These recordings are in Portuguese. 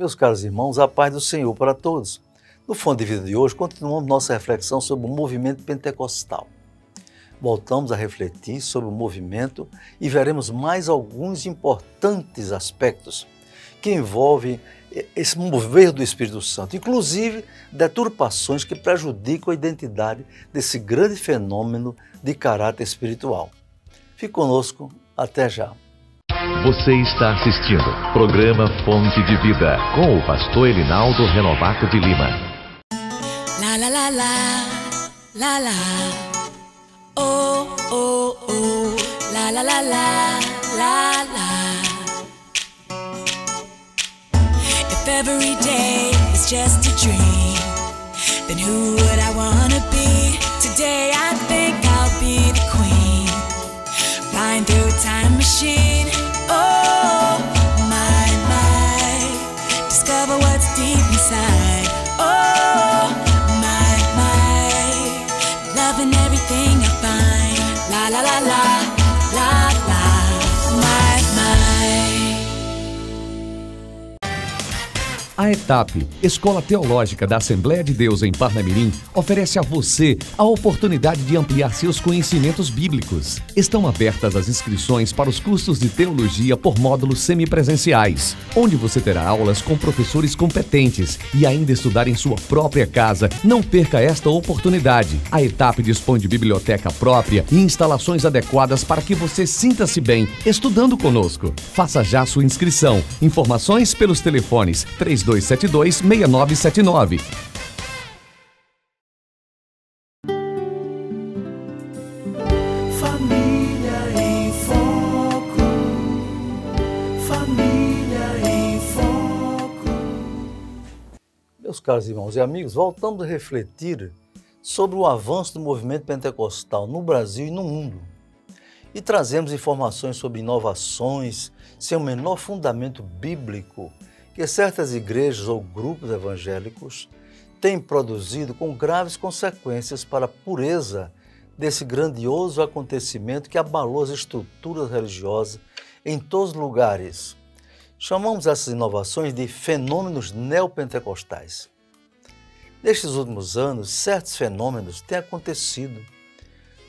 Meus caros irmãos, a paz do Senhor para todos. No Fonte de Vida de hoje, continuamos nossa reflexão sobre o movimento pentecostal. Voltamos a refletir sobre o movimento e veremos mais alguns importantes aspectos que envolvem esse mover do Espírito Santo, inclusive deturpações que prejudicam a identidade desse grande fenômeno de caráter espiritual. Fique conosco, até já. Você está assistindo programa Fonte de Vida com o pastor Elinaldo Renovato de Lima. La la la la, la la, oh oh oh, la la la la, la la. If every day is just a dream, then who would I wanna be? Today I think I'll be the queen, flying through a time machine. Oh, my, discover what's deep inside. Oh, my, loving everything I find. La la la la, la la, my. A ETAP, Escola Teológica da Assembleia de Deus em Parnamirim, oferece a você a oportunidade de ampliar seus conhecimentos bíblicos. Estão abertas as inscrições para os cursos de teologia por módulos semipresenciais, onde você terá aulas com professores competentes e ainda estudar em sua própria casa. Não perca esta oportunidade. A ETAP dispõe de biblioteca própria e instalações adequadas para que você sinta-se bem estudando conosco. Faça já sua inscrição. Informações pelos telefones 3272-6979. Família em Foco. Família em Foco. Meus caros irmãos e amigos, voltamos a refletir sobre o avanço do movimento pentecostal no Brasil e no mundo. E trazemos informações sobre inovações sem o menor fundamento bíblico que certas igrejas ou grupos evangélicos têm produzido com graves consequências para a pureza desse grandioso acontecimento que abalou as estruturas religiosas em todos os lugares. Chamamos essas inovações de fenômenos neopentecostais. Nestes últimos anos, certos fenômenos têm acontecido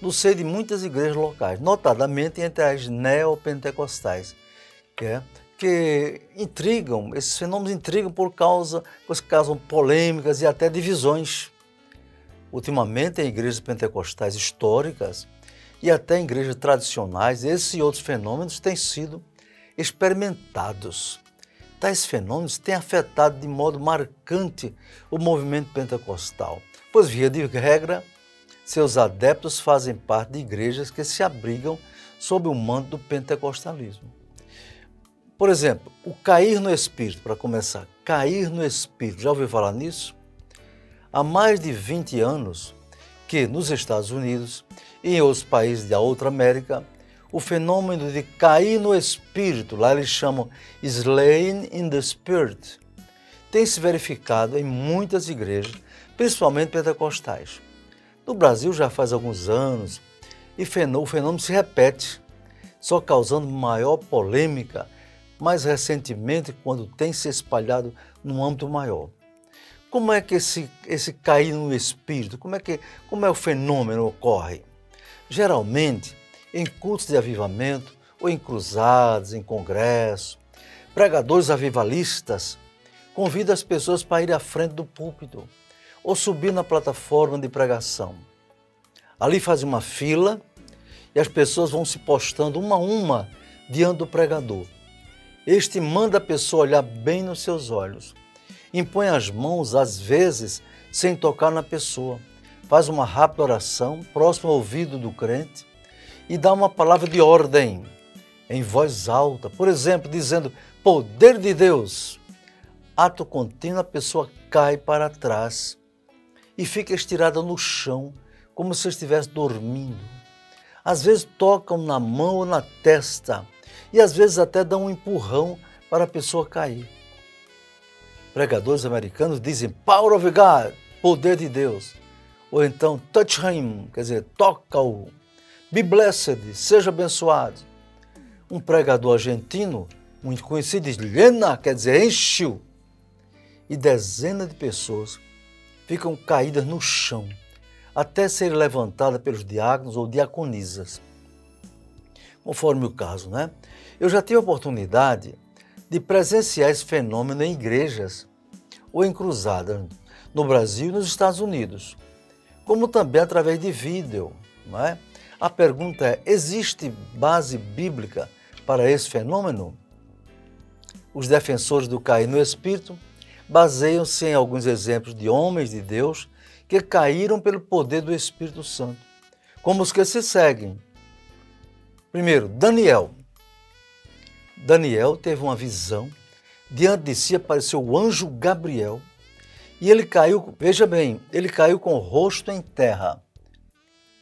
no seio de muitas igrejas locais, notadamente entre as neopentecostais, que intrigam, esses fenômenos intrigam pois causam polêmicas e até divisões. Ultimamente, em igrejas pentecostais históricas e até em igrejas tradicionais, esses e outros fenômenos têm sido experimentados. Tais fenômenos têm afetado de modo marcante o movimento pentecostal, pois, via de regra, seus adeptos fazem parte de igrejas que se abrigam sob o manto do pentecostalismo. Por exemplo, o cair no Espírito, para começar, cair no Espírito, já ouviu falar nisso? Há mais de 20 anos que nos Estados Unidos e em outros países da outra América, o fenômeno de cair no Espírito, lá eles chamam Slain in the Spirit, tem se verificado em muitas igrejas, principalmente pentecostais. No Brasil já faz alguns anos e o fenômeno se repete, só causando maior polêmica mais recentemente, quando tem se espalhado num âmbito maior. Como é que esse cair no Espírito, como é o fenômeno ocorre? Geralmente, em cultos de avivamento, ou em cruzadas, em congressos, pregadores avivalistas convidam as pessoas para ir à frente do púlpito, ou subir na plataforma de pregação. Ali fazem uma fila e as pessoas vão se postando uma a uma diante do pregador. Este manda a pessoa olhar bem nos seus olhos, impõe as mãos, às vezes, sem tocar na pessoa, faz uma rápida oração próximo ao ouvido do crente e dá uma palavra de ordem em voz alta, por exemplo, dizendo, poder de Deus. Ato contínuo, a pessoa cai para trás e fica estirada no chão, como se estivesse dormindo. Às vezes tocam na mão ou na testa, e às vezes até dão um empurrão para a pessoa cair. Pregadores americanos dizem Power of God, poder de Deus. Ou então touch him, quer dizer, toca-o. Be blessed, seja abençoado. Um pregador argentino, muito conhecido, diz Llena, quer dizer, enche-o. e dezenas de pessoas ficam caídas no chão até serem levantadas pelos diáconos ou diaconisas, conforme o caso, né? Eu já tive a oportunidade de presenciar esse fenômeno em igrejas ou em cruzadas no Brasil e nos Estados Unidos, como também através de vídeo, não é? A pergunta é: existe base bíblica para esse fenômeno? Os defensores do cair no Espírito baseiam-se em alguns exemplos de homens de Deus que caíram pelo poder do Espírito Santo, como os que se seguem. Primeiro, Daniel. Daniel teve uma visão, diante de si apareceu o anjo Gabriel e ele caiu, veja bem, ele caiu com o rosto em terra.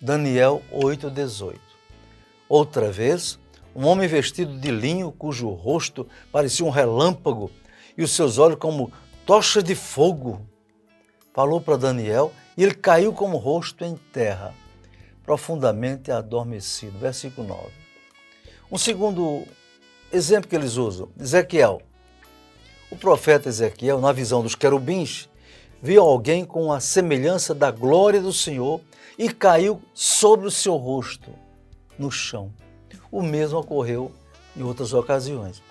Daniel 8:18. Outra vez, um homem vestido de linho, cujo rosto parecia um relâmpago e os seus olhos como tochas de fogo, falou para Daniel e ele caiu com o rosto em terra, profundamente adormecido. Versículo 9. Um segundo exemplo que eles usam, Ezequiel. O profeta Ezequiel, na visão dos querubins, viu alguém com a semelhança da glória do Senhor e caiu sobre o seu rosto, no chão. O mesmo ocorreu em outras ocasiões.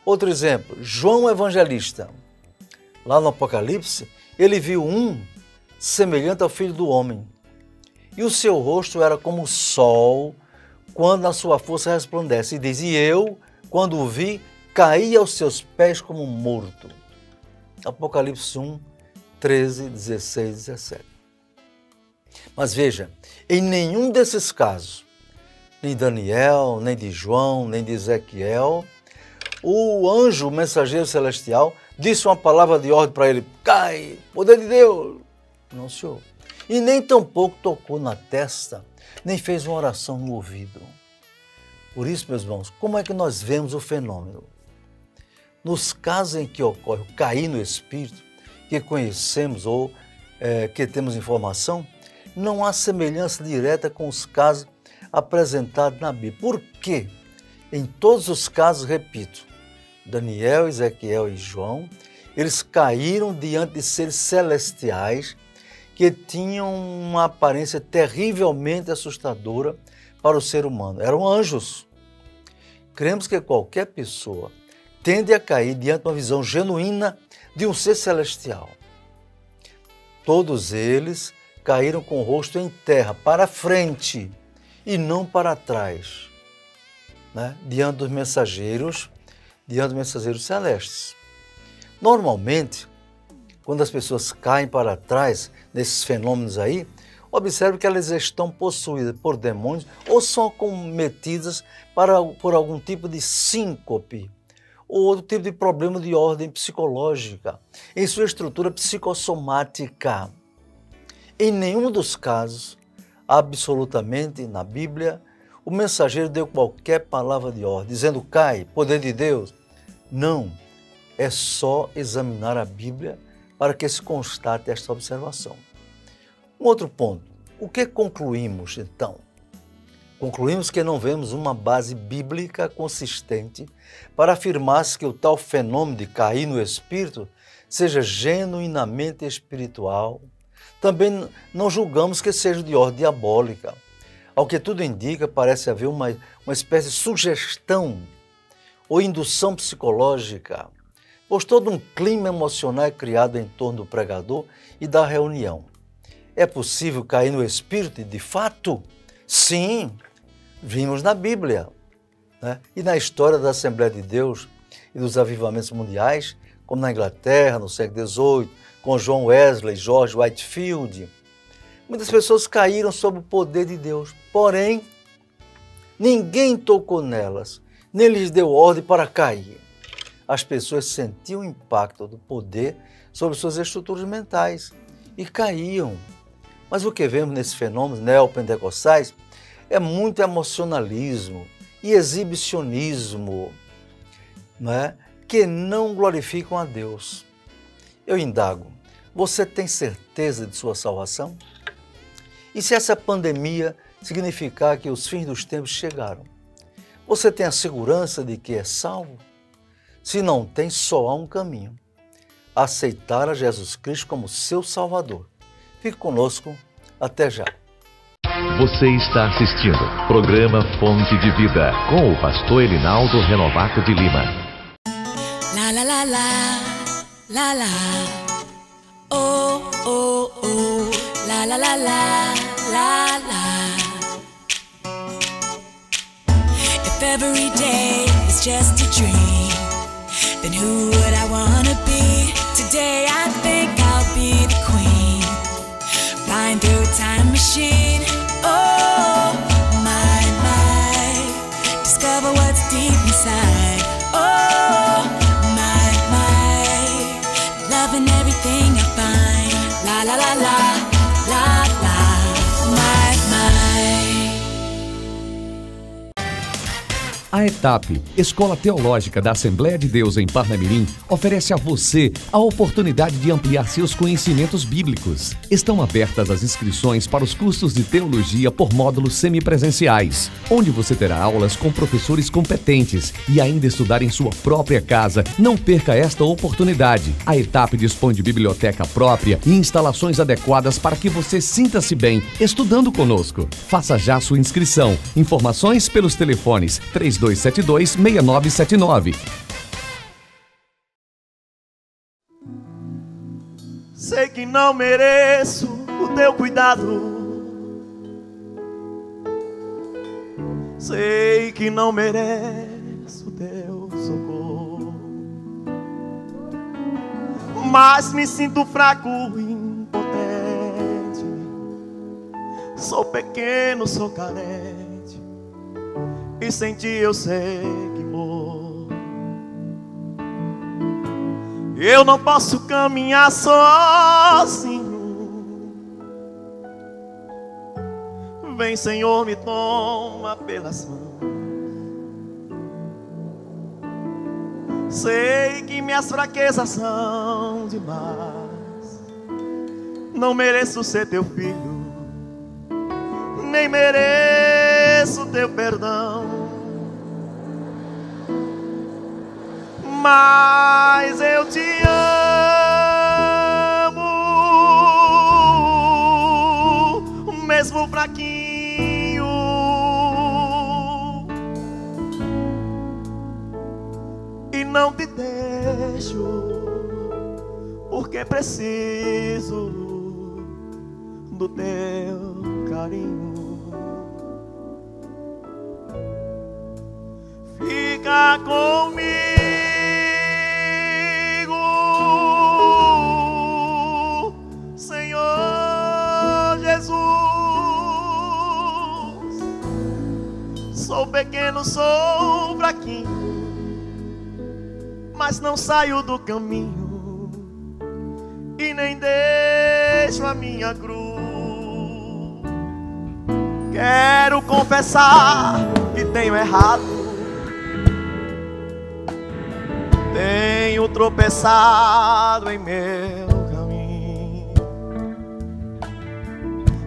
Outro exemplo, João Evangelista. Lá no Apocalipse, ele viu um semelhante ao Filho do Homem. E o seu rosto era como o sol, quando a sua força resplandece. E diz, e eu, quando o vi, caí aos seus pés como morto. Apocalipse 1, 13, 16, 17. Mas veja, em nenhum desses casos, nem Daniel, nem de João, nem de Ezequiel, o anjo, o mensageiro celestial, disse uma palavra de ordem para ele, cai, poder de Deus. Não, senhor. E nem tampouco tocou na testa, nem fez uma oração no ouvido. Por isso, meus irmãos, como é que nós vemos o fenômeno? Nos casos em que ocorre o cair no Espírito, que conhecemos ou que temos informação, não há semelhança direta com os casos apresentados na Bíblia. Por quê? Em todos os casos, repito, Daniel, Ezequiel e João, eles caíram diante de seres celestiais que tinham uma aparência terrivelmente assustadora para o ser humano. Eram anjos. Cremos que qualquer pessoa tende a cair diante de uma visão genuína de um ser celestial. Todos eles caíram com o rosto em terra, para frente e não para trás, né? diante dos mensageiros celestes. Normalmente, quando as pessoas caem para trás nesses fenômenos aí, observe que elas estão possuídas por demônios ou são cometidas por algum tipo de síncope ou outro tipo de problema de ordem psicológica, em sua estrutura psicossomática. Em nenhum dos casos, absolutamente, na Bíblia, o mensageiro deu qualquer palavra de ordem, dizendo, cai, poder de Deus. Não, é só examinar a Bíblia para que se constate esta observação. Um outro ponto, o que concluímos então? Concluímos que não vemos uma base bíblica consistente para afirmar-se que o tal fenômeno de cair no Espírito seja genuinamente espiritual. Também não julgamos que seja de ordem diabólica. Ao que tudo indica, parece haver uma espécie de sugestão ou indução psicológica, pois todo um clima emocional é criado em torno do pregador e da reunião. É possível cair no Espírito, de fato? Sim, vimos na Bíblia, né? E na história da Assembleia de Deus e dos avivamentos mundiais, como na Inglaterra, no século XVIII, com John Wesley, George Whitefield. Muitas pessoas caíram sob o poder de Deus, porém, ninguém tocou nelas, nem lhes deu ordem para cair. As pessoas sentiam o impacto do poder sobre suas estruturas mentais e caíam. Mas o que vemos nesses fenômenos neopentecostais é muito emocionalismo e exibicionismo, né, que não glorificam a Deus. Eu indago, você tem certeza de sua salvação? E se essa pandemia significar que os fins dos tempos chegaram? Você tem a segurança de que é salvo? Se não tem, só há um caminho. aceitar a Jesus Cristo como seu Salvador. Fique conosco, até já. Você está assistindo programa Fonte de Vida com o pastor Elinaldo Renovato de Lima. La la la la, la la. Oh oh oh, la la la la, la la. If every day is just a dream, then who would I wanna be? Today I think I'll be the queen, flying through a time machine. Oh my my, discover what's deep inside. Oh my my, loving everything I find. La la la la, la la, my my. A ETAP, Escola Teológica da Assembleia de Deus em Parnamirim, oferece a você a oportunidade de ampliar seus conhecimentos bíblicos. Estão abertas as inscrições para os cursos de teologia por módulos semipresenciais, onde você terá aulas com professores competentes e ainda estudar em sua própria casa. Não perca esta oportunidade. A ETAP dispõe de biblioteca própria e instalações adequadas para que você sinta-se bem estudando conosco. Faça já sua inscrição. Informações pelos telefones 3272-6979. Sei que não mereço o teu cuidado. Sei que não mereço o teu socorro, mas me sinto fraco e impotente. Sou pequeno, sou carente, e sem ti eu sei que morro. Eu não posso caminhar sozinho. Vem, Senhor, me toma pelas mãos. Sei que minhas fraquezas são demais. Não mereço ser teu filho, nem mereço teu perdão, mas eu te amo, mesmo fraquinho, e não te deixo, porque preciso do teu carinho. Fica comigo, Senhor Jesus. Sou pequeno, sou fraquinho, mas não saio do caminho e nem deixo a minha cruz. Quero confessar que tenho errado, tenho tropeçado em meu caminho.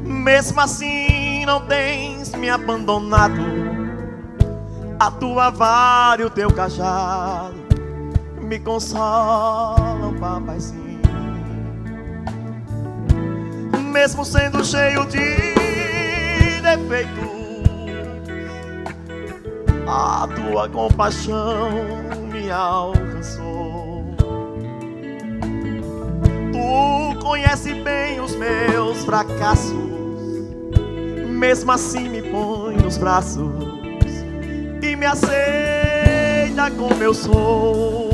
Mesmo assim não tens me abandonado. A tua vara e o teu cajado me consolam, papaizinho. Mesmo sendo cheio de defeitos, a tua compaixão me alcançou. Tu conheces bem os meus fracassos, mesmo assim me põe nos braços e me aceita como eu sou.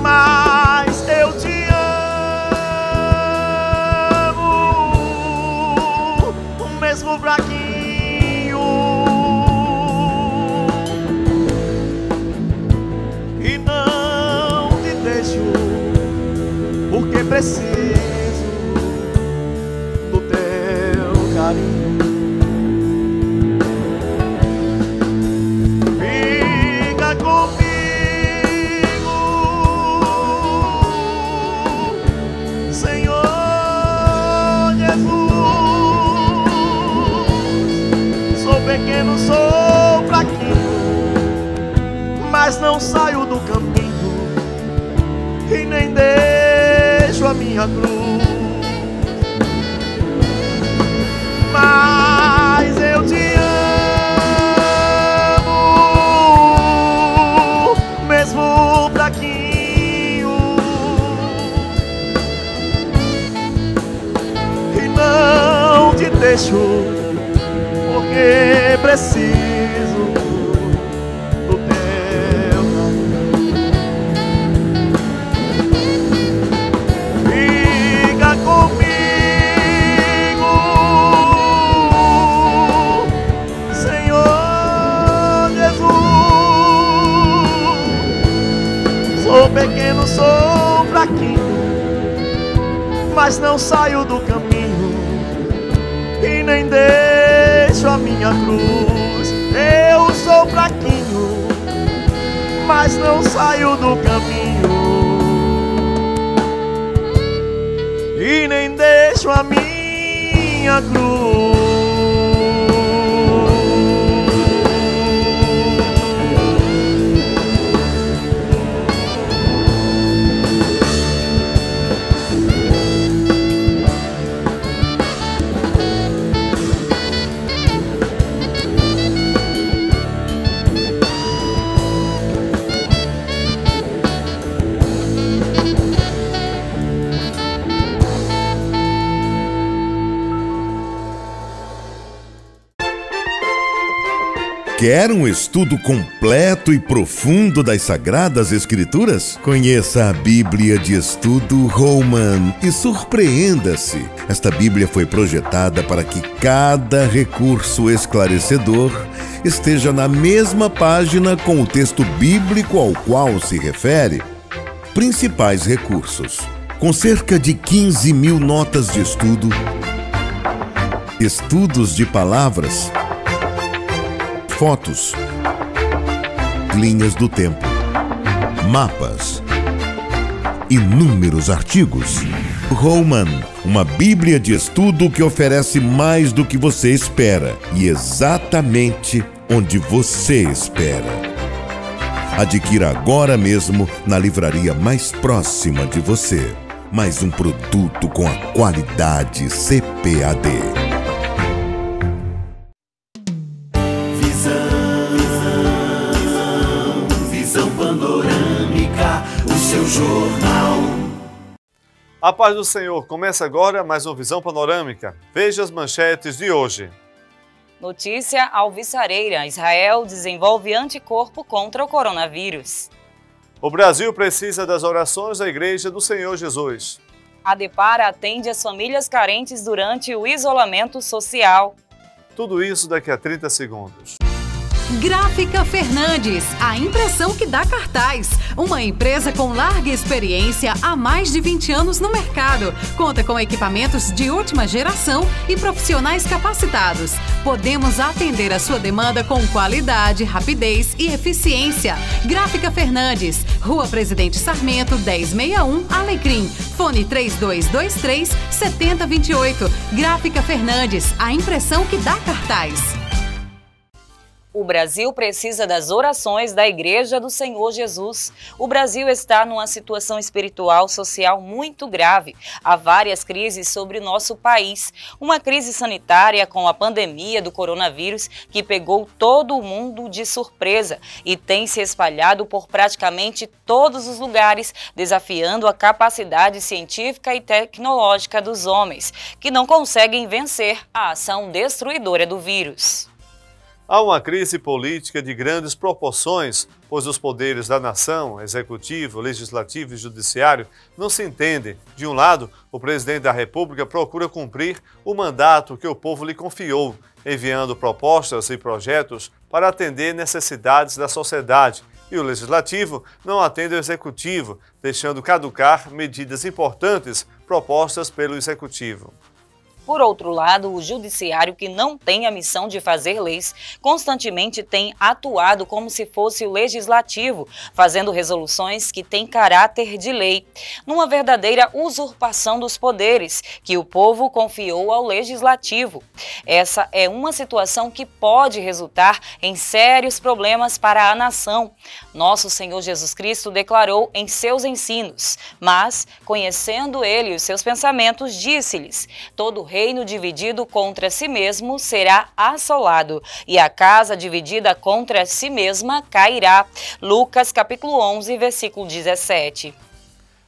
Mas eu te amo, mesmo fraquinho, e não te deixo, porque preciso do teu carinho. Fica comigo, Senhor Jesus. Sou pequeno, sou fraquinho, mas não saio do caminho minha cruz. Mas eu te amo, mesmo fraquinho, e não te deixo, porque preciso do teu carinho. Fica comigo, Senhor Jesus. Sou pequeno, sou fraquinho, mas não saio do caminho e nem deixo a minha cruz. Eu sou fraquinho, mas não saio do caminho e nem deixo a minha cruz. Quer um estudo completo e profundo das Sagradas Escrituras? Conheça a Bíblia de Estudo Holman e surpreenda-se. Esta Bíblia foi projetada para que cada recurso esclarecedor esteja na mesma página com o texto bíblico ao qual se refere. Principais recursos: com cerca de 15.000 notas de estudo, estudos de palavras, fotos, linhas do tempo, mapas, inúmeros artigos. Holman, uma Bíblia de estudo que oferece mais do que você espera e exatamente onde você espera. Adquira agora mesmo na livraria mais próxima de você. Mais um produto com a qualidade CPAD. Jornal. A paz do Senhor, começa agora mais uma Visão Panorâmica. Veja as manchetes de hoje. Notícia alvissareira: Israel desenvolve anticorpo contra o coronavírus. O Brasil precisa das orações da Igreja do Senhor Jesus. A Depar atende as famílias carentes durante o isolamento social. Tudo isso daqui a 30 segundos. Gráfica Fernandes, a impressão que dá cartaz. Uma empresa com larga experiência há mais de 20 anos no mercado. Conta com equipamentos de última geração e profissionais capacitados. Podemos atender a sua demanda com qualidade, rapidez e eficiência. Gráfica Fernandes, Rua Presidente Sarmento, 1061, Alecrim. Fone 3223-7028. Gráfica Fernandes, a impressão que dá cartaz. O Brasil precisa das orações da Igreja do Senhor Jesus. O Brasil está numa situação espiritual, social muito grave. Há várias crises sobre o nosso país. Uma crise sanitária com a pandemia do coronavírus que pegou todo o mundo de surpresa e tem se espalhado por praticamente todos os lugares, desafiando a capacidade científica e tecnológica dos homens, que não conseguem vencer a ação destruidora do vírus. Há uma crise política de grandes proporções, pois os poderes da nação, executivo, legislativo e judiciário, não se entendem. De um lado, o presidente da República procura cumprir o mandato que o povo lhe confiou, enviando propostas e projetos para atender necessidades da sociedade. E o legislativo não atende ao executivo, deixando caducar medidas importantes propostas pelo executivo. Por outro lado, o judiciário, que não tem a missão de fazer leis, constantemente tem atuado como se fosse o legislativo, fazendo resoluções que têm caráter de lei, numa verdadeira usurpação dos poderes que o povo confiou ao legislativo. Essa é uma situação que pode resultar em sérios problemas para a nação. Nosso Senhor Jesus Cristo declarou em seus ensinos, mas, conhecendo ele os seus pensamentos, disse-lhes: todo reino dividido contra si mesmo será assolado, e a casa dividida contra si mesma cairá. Lucas capítulo 11, versículo 17.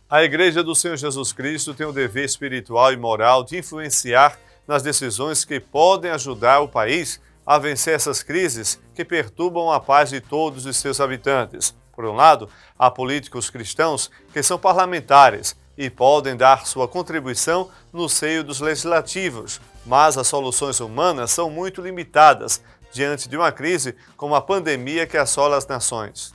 A Igreja do Senhor Jesus Cristo tem o dever espiritual e moral de influenciar nas decisões que podem ajudar o país a vencer essas crises que perturbam a paz de todos os seus habitantes. Por um lado, há políticos cristãos que são parlamentares e podem dar sua contribuição no seio dos legislativos, mas as soluções humanas são muito limitadas diante de uma crise como a pandemia que assola as nações.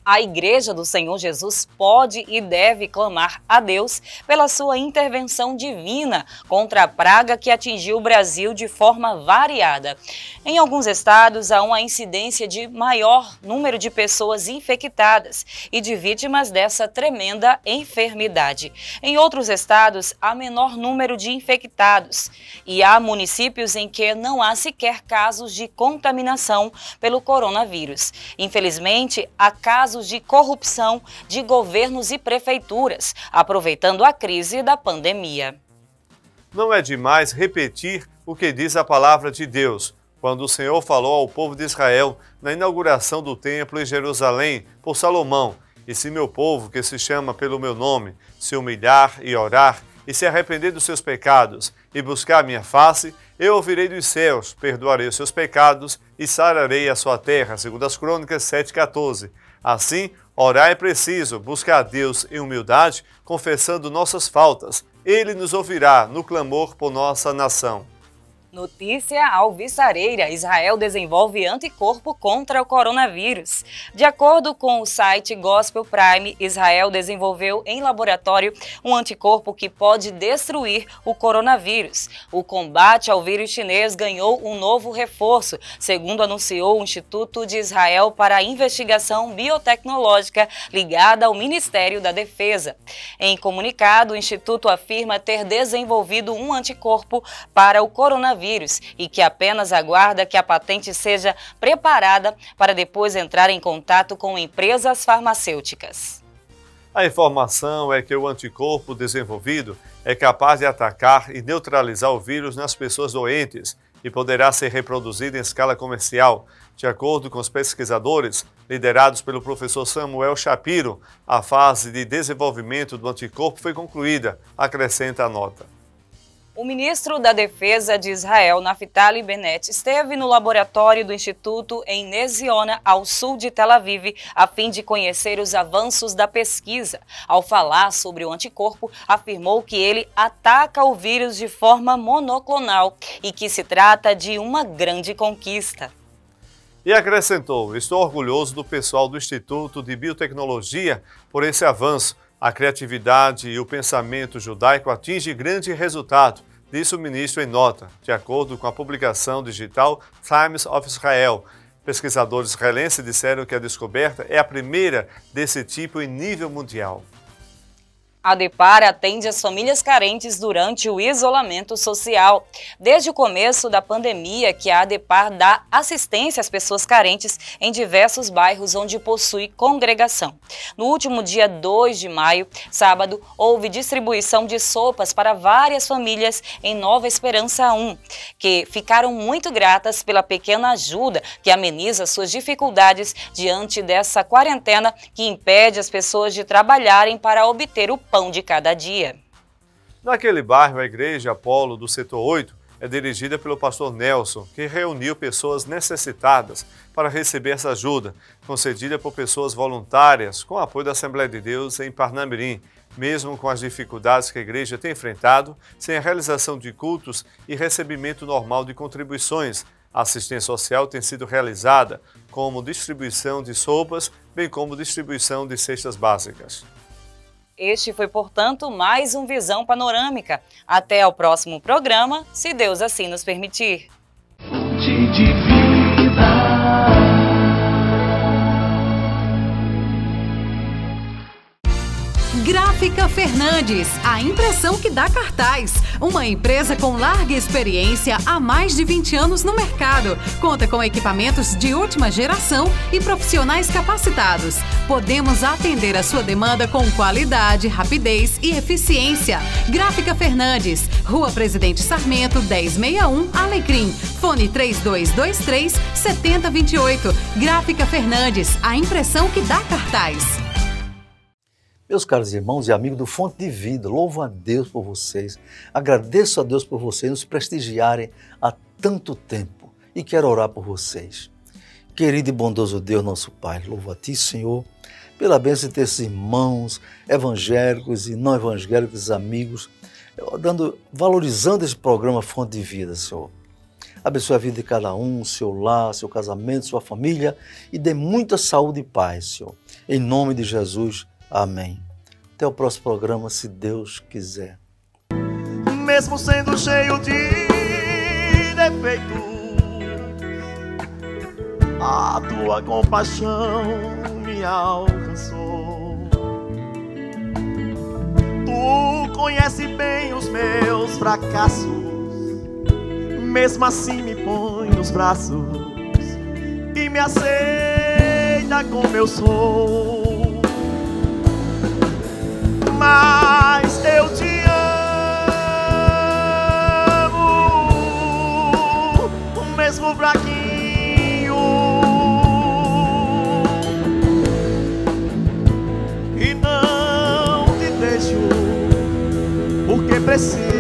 A Igreja do Senhor Jesus pode e deve clamar a Deus pela sua intervenção divina contra a praga que atingiu o Brasil de forma variada. Em alguns estados, há uma incidência de maior número de pessoas infectadas e de vítimas dessa tremenda enfermidade. Em outros estados, há menor número de infectados e há municípios em que não há sequer casos de contaminação pelo coronavírus. Infelizmente, há casos de corrupção de governos e prefeituras, aproveitando a crise da pandemia. Não é demais repetir o que diz a palavra de Deus, quando o Senhor falou ao povo de Israel na inauguração do templo em Jerusalém por Salomão: e se meu povo, que se chama pelo meu nome, se humilhar e orar, e se arrepender dos seus pecados, e buscar a minha face, eu ouvirei dos céus, perdoarei os seus pecados e sararei a sua terra. Segundo as Crônicas 7,14. Assim, orar é preciso, buscar a Deus em humildade, confessando nossas faltas. Ele nos ouvirá no clamor por nossa nação. Notícia alvissareira: Israel desenvolve anticorpo contra o coronavírus. De acordo com o site Gospel Prime, Israel desenvolveu em laboratório um anticorpo que pode destruir o coronavírus. O combate ao vírus chinês ganhou um novo reforço, segundo anunciou o Instituto de Israel para a Investigação Biotecnológica, ligada ao Ministério da Defesa. Em comunicado, o Instituto afirma ter desenvolvido um anticorpo para o coronavírus e que apenas aguarda que a patente seja preparada para depois entrar em contato com empresas farmacêuticas. A informação é que o anticorpo desenvolvido é capaz de atacar e neutralizar o vírus nas pessoas doentes e poderá ser reproduzido em escala comercial. De acordo com os pesquisadores, liderados pelo professor Samuel Shapiro, a fase de desenvolvimento do anticorpo foi concluída, acrescenta a nota. O ministro da Defesa de Israel, Naftali Bennett, esteve no laboratório do Instituto em Ness Ziona, ao sul de Tel Aviv, a fim de conhecer os avanços da pesquisa. Ao falar sobre o anticorpo, afirmou que ele ataca o vírus de forma monoclonal e que se trata de uma grande conquista. E acrescentou: estou orgulhoso do pessoal do Instituto de Biotecnologia por esse avanço. A criatividade e o pensamento judaico atingem grande resultado, disse o ministro em nota, de acordo com a publicação digital Times of Israel. Pesquisadores israelenses disseram que a descoberta é a primeira desse tipo em nível mundial. A ADEPAR atende as famílias carentes durante o isolamento social. Desde o começo da pandemia, que a ADEPAR dá assistência às pessoas carentes em diversos bairros onde possui congregação. No último dia 2 de maio, sábado, houve distribuição de sopas para várias famílias em Nova Esperança 1, que ficaram muito gratas pela pequena ajuda que ameniza suas dificuldades diante dessa quarentena que impede as pessoas de trabalharem para obter o pão de cada dia. Naquele bairro, a Igreja Apolo do Setor 8 é dirigida pelo pastor Nelson, que reuniu pessoas necessitadas para receber essa ajuda, concedida por pessoas voluntárias com apoio da Assembleia de Deus em Parnamirim. Mesmo com as dificuldades que a igreja tem enfrentado, sem a realização de cultos e recebimento normal de contribuições, a assistência social tem sido realizada como distribuição de sopas, bem como distribuição de cestas básicas. Este foi, portanto, mais um Visão Panorâmica. Até ao próximo programa, se Deus assim nos permitir. Gráfica Fernandes, a impressão que dá cartaz. Uma empresa com larga experiência há mais de 20 anos no mercado. Conta com equipamentos de última geração e profissionais capacitados. Podemos atender a sua demanda com qualidade, rapidez e eficiência. Gráfica Fernandes, Rua Presidente Sarmento, 1061, Alecrim. Fone 3223-7028. Gráfica Fernandes, a impressão que dá cartaz. Meus caros irmãos e amigos do Fonte de Vida, louvo a Deus por vocês, agradeço a Deus por vocês nos prestigiarem há tanto tempo e quero orar por vocês. Querido e bondoso Deus, nosso Pai, louvo a Ti, Senhor, pela bênção de ter esses irmãos evangélicos e não evangélicos, amigos, valorizando esse programa Fonte de Vida, Senhor. Abençoe a vida de cada um, seu lar, seu casamento, sua família e dê muita saúde e paz, Senhor. Em nome de Jesus, amém. Até o próximo programa, se Deus quiser. Mesmo sendo cheio de defeitos, a tua compaixão me alcançou. Tu conhece bem os meus fracassos, mesmo assim me põe nos braços e me aceita como eu sou. Mas eu te amo, mesmo fraquinho, e não te deixo, porque preciso